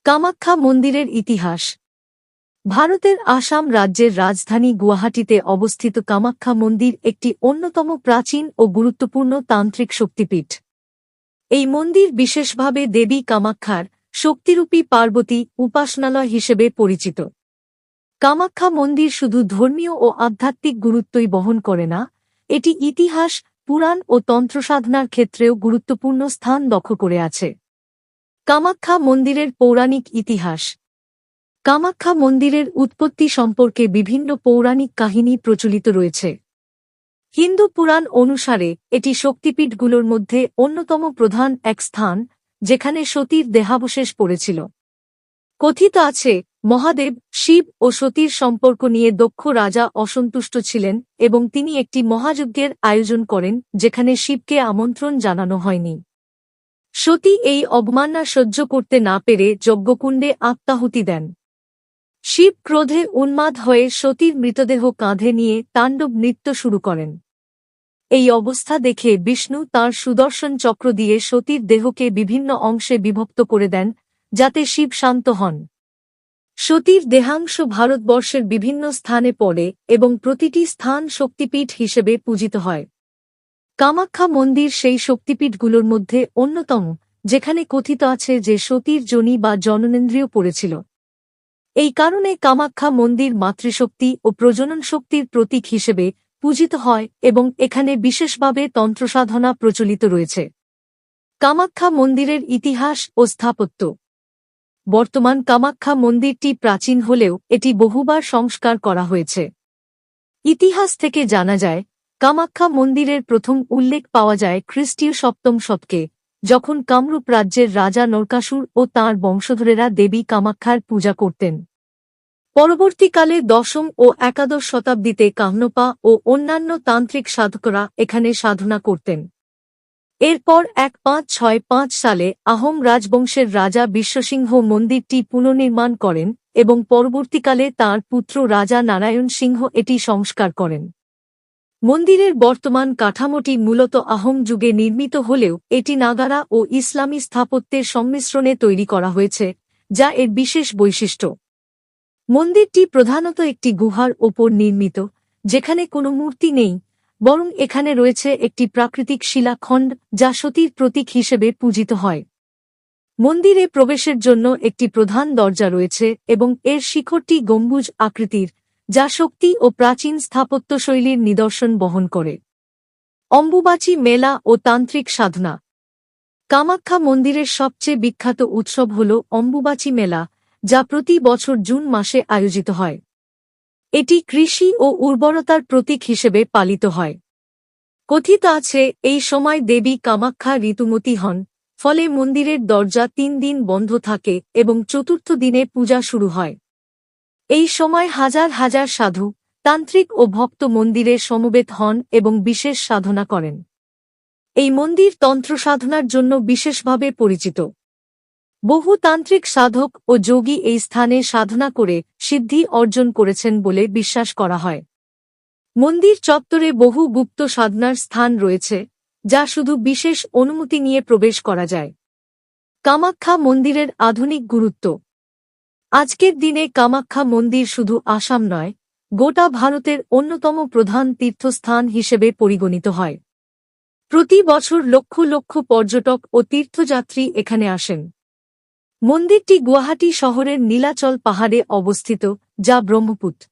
কামাখ্যা মন্দিরের ইতিহাস। ভারতের আসাম রাজ্যের রাজধানী গুয়াহাটিতে অবস্থিত কামাখ্যা মন্দির একটি অন্যতম প্রাচীন ও গুরুত্বপূর্ণ তান্ত্রিক শক্তিপীঠ। এই মন্দির বিশেষভাবে দেবী কামাখ্যার শক্তিরূপী পার্বতী উপাসনালয় হিসেবে পরিচিত। কামাখ্যা মন্দির শুধু ধর্মীয় ও আধ্যাত্মিক গুরুত্বই বহন করে না, এটি ইতিহাস, পুরাণ ও তন্ত্রসাধনার ক্ষেত্রেও গুরুত্বপূর্ণ স্থান দখল করে আছে। কামাখ্যা মন্দিরের পৌরাণিক ইতিহাস। কামাখ্যা মন্দিরের উৎপত্তি সম্পর্কে বিভিন্ন পৌরাণিক কাহিনী প্রচলিত রয়েছে। হিন্দু পুরাণ অনুসারে এটি শক্তিপীঠগুলোর মধ্যে অন্যতম প্রধান এক স্থান, যেখানে সতীর দেহাবশেষ পড়েছিল। কথিত আছে, মহাদেব, শিব ও সতীর সম্পর্ক নিয়ে দক্ষ রাজা অসন্তুষ্ট ছিলেন এবং তিনি একটি মহাযজ্ঞের আয়োজন করেন, যেখানে শিবকে আমন্ত্রণ জানানো হয়নি। সতী এই অবমাননা সহ্য করতে না পেরে যজ্ঞকুণ্ডে আত্মাহুতি দেন। শিব ক্রোধে উন্মাদ হয়ে সতীর মৃতদেহ কাঁধে নিয়ে তাণ্ডব নৃত্য শুরু করেন। এই অবস্থা দেখে বিষ্ণু তাঁর সুদর্শন চক্র দিয়ে সতীর দেহকে বিভিন্ন অংশে বিভক্ত করে দেন, যাতে শিব শান্ত হন। সতীর দেহাংশ ভারতবর্ষের বিভিন্ন স্থানে পড়ে এবং প্রতিটি স্থান শক্তিপীঠ হিসেবে পূজিত হয়। কামাখ্যা মন্দির সেই শক্তিপীঠগুলোর মধ্যে অন্যতম, যেখানে কথিত আছে যে সতীর যোনি বা জননেন্দ্রিয় পড়েছিল। এই কারণে কামাখ্যা মন্দির মাতৃশক্তি ও প্রজনন শক্তির প্রতীক হিসেবে পূজিত হয় এবং এখানে বিশেষভাবে তন্ত্রসাধনা প্রচলিত রয়েছে। কামাখ্যা মন্দিরের ইতিহাস ও স্থাপত্য। বর্তমান কামাখ্যা মন্দিরটি প্রাচীন হলেও এটি বহুবার সংস্কার করা হয়েছে। ইতিহাস থেকে জানা যায়, কামাখ্যা মন্দিরের প্রথম উল্লেখ পাওয়া যায় খ্রিস্টীয় 7ম শতকে, যখন কামরূপ রাজ্যের রাজা নরকাসুর ও তাঁর বংশধরেরা দেবী কামাখ্যার পূজা করতেন। পরবর্তীকালে 10ম ও 11দশ শতাব্দীতে কাহ্নপা ও অন্যান্য তান্ত্রিক সাধকরা এখানে সাধনা করতেন। এরপর 1565 সালে আহোম রাজবংশের রাজা বিশ্বসিংহ মন্দিরটি পুনর্নির্মাণ করেন এবং পরবর্তীকালে তাঁর পুত্র রাজা নারায়ণ সিংহ এটি সংস্কার করেন। মন্দিরের বর্তমান কাঠামোটি মূলত আহোম যুগে নির্মিত হলেও এটি নাগারা ও ইসলামী স্থাপত্যের সংমিশ্রণে তৈরি করা হয়েছে, যা এর বিশেষ বৈশিষ্ট্য। মন্দিরটি প্রধানত একটি গুহার ওপর নির্মিত, যেখানে কোনো মূর্তি নেই, বরং এখানে রয়েছে একটি প্রাকৃতিক শিলাখণ্ড যা সতীর প্রতীক হিসেবে পূজিত হয়। মন্দিরে প্রবেশের জন্য একটি প্রধান দরজা রয়েছে এবং এর শিখরটি গম্বুজ আকৃতির, যা শক্তি ও প্রাচীন স্থাপত্যশৈলীর নিদর্শন বহন করে। অম্বুবাচী মেলা ও তান্ত্রিক সাধনা। কামাখ্যা মন্দিরের সবচেয়ে বিখ্যাত উৎসব হল অম্বুবাচী মেলা, যা প্রতি বছর জুন মাসে আয়োজিত হয়। এটি কৃষি ও উর্বরতার প্রতীক হিসেবে পালিত হয়। কথিত আছে, এই সময় দেবী কামাখ্যা ঋতুমতী হন, ফলে মন্দিরের দরজা 3 দিন বন্ধ থাকে এবং চতুর্থ দিনে পূজা শুরু হয়। এই সময় হাজার হাজার সাধু, তান্ত্রিক ও ভক্ত মন্দিরে সমবেত হন এবং বিশেষ সাধনা করেন। এই মন্দির তন্ত্রসাধনার জন্য বিশেষভাবে পরিচিত। বহু তান্ত্রিক সাধক ও যোগী এই স্থানে সাধনা করে সিদ্ধি অর্জন করেছেন বলে বিশ্বাস করা হয়। মন্দির চত্বরে বহু গুপ্ত সাধনার স্থান রয়েছে, যা শুধু বিশেষ অনুমতি নিয়ে প্রবেশ করা যায়। কামাখ্যা মন্দিরের আধুনিক গুরুত্ব। আজকের দিনে কামাখ্যা মন্দির শুধু আসাম নয়, গোটা ভারতের অন্যতম প্রধান তীর্থস্থান হিসেবে পরিগণিত হয়। প্রতি বছর লক্ষ লক্ষ পর্যটক ও তীর্থযাত্রী এখানে আসেন। মন্দিরটি গুয়াহাটি শহরের নীলাচল পাহাড়ে অবস্থিত, যা ব্রহ্মপুত্র